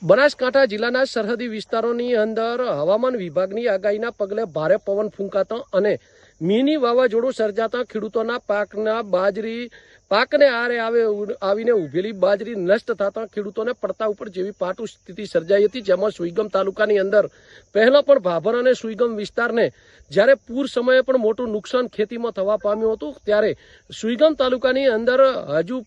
બનાસકાંઠા જિલ્લાના સરહદી વિસ્તારોની અંદર હવામાન વિભાગની આગાહીના પગલે ભારે પવન ફૂંકાતા અને મિની વાવાઝોડું સર્જાતા ખેડૂતોના પાકને આરે આવીને ઉભેલી બાજરી નષ્ટ થતા ખેડૂતોને પડતા ઉપર જેવી પાટું સ્થિતિ સર્જાઈ હતી, જેમાં સુઈગામ તાલુકાની અંદર પહેલા પણ ભાભર અને સુઈગામ વિસ્તારને જ્યારે પૂર સમયે પણ મોટું નુકસાન ખેતીમાં થવા પામ્યું હતું, ત્યારે સુઈગામ તાલુકાની અંદર હજુ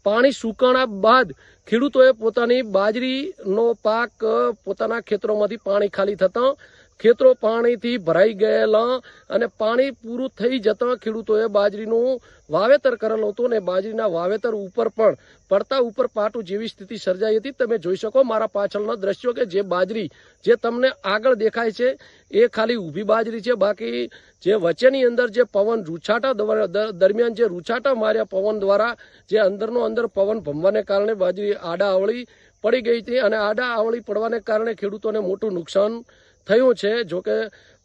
પાણી સુકાણા બાદ ખેડૂતોએ પોતાની બાજરીનો પાક પોતાના ખેતરોમાંથી પાણી ખાલી થતા ખેતરો પાણીથી ભરાઈ ગયેલા અને પાણી પૂરું થઈ જતા ખેડૂતોએ બાજરીનું વાવેતર કરેલું હતું અને બાજરીના વાવેતર ઉપર પણ પડતા ઉપર પાટું જેવી સ્થિતિ સર્જાઈ હતી। તમે જોઈ શકો મારા પાછળના દ્રશ્યો કે જે બાજરી જે તમને આગળ દેખાય છે એ ખાલી ઊભી બાજરી છે, બાકી જે વચ્ચેની અંદર જે પવન રૂછાટા દરમિયાન જે રૂછાટા માર્યા પવન દ્વારા જે અંદરનો અંદર પવન ભમવાને કારણે બાજરી આડા આવળી પડી ગઈ હતી અને આડા આવળી પડવાને કારણે ખેડૂતોને મોટું નુકસાન થયું છે। જોકે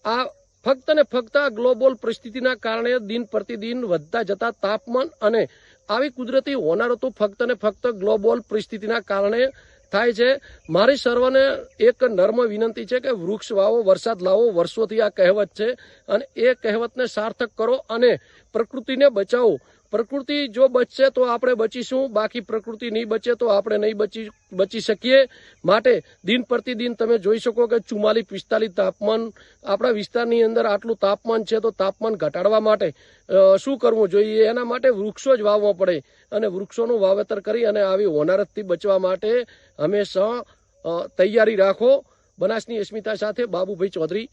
આ ફક્ત ને ફક્ત ગ્લોબલ પરિસ્થિતિના કારણે દિન પ્રતિદિન વધતા જતા તાપમાન અને આવી કુદરતી હોનારતો ફક્ત ને ફક્ત ગ્લોબલ પરિસ્થિતિના કારણે થાય છે। મારી સર્વને એક નર્મ વિનંતી છે કે વૃક્ષ વાવો, વરસાદ લાવો, વર્ષોથી આ કહેવત છે અને એ કહેવતને સાર્થક કરો અને પ્રકૃતિને બચાવો। પ્રકૃતિ જો બચશે તો આપણે બચીશું, બાકી પ્રકૃતિ નહીં બચે તો આપણે નહીં બચી શકીએ। માટે દિન પ્રતિદિન તમે જોઈ શકો કે 44-45 તાપમાન આપણા વિસ્તારની અંદર આટલું તાપમાન છે, તો તાપમાન ઘટાડવા માટે શું કરવું જોઈએ? એના માટે વૃક્ષો જ વાવવા પડે અને વૃક્ષોનું વાવેતર કરી અને આવી હોનારતથી બચવા માટે હંમેશા તૈયારી રાખો। બનાસની અસ્મિતા સાથે બાબુભાઈ ચૌધરી,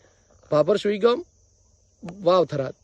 ભાભર સુઈગામ, વાવ થરાદ।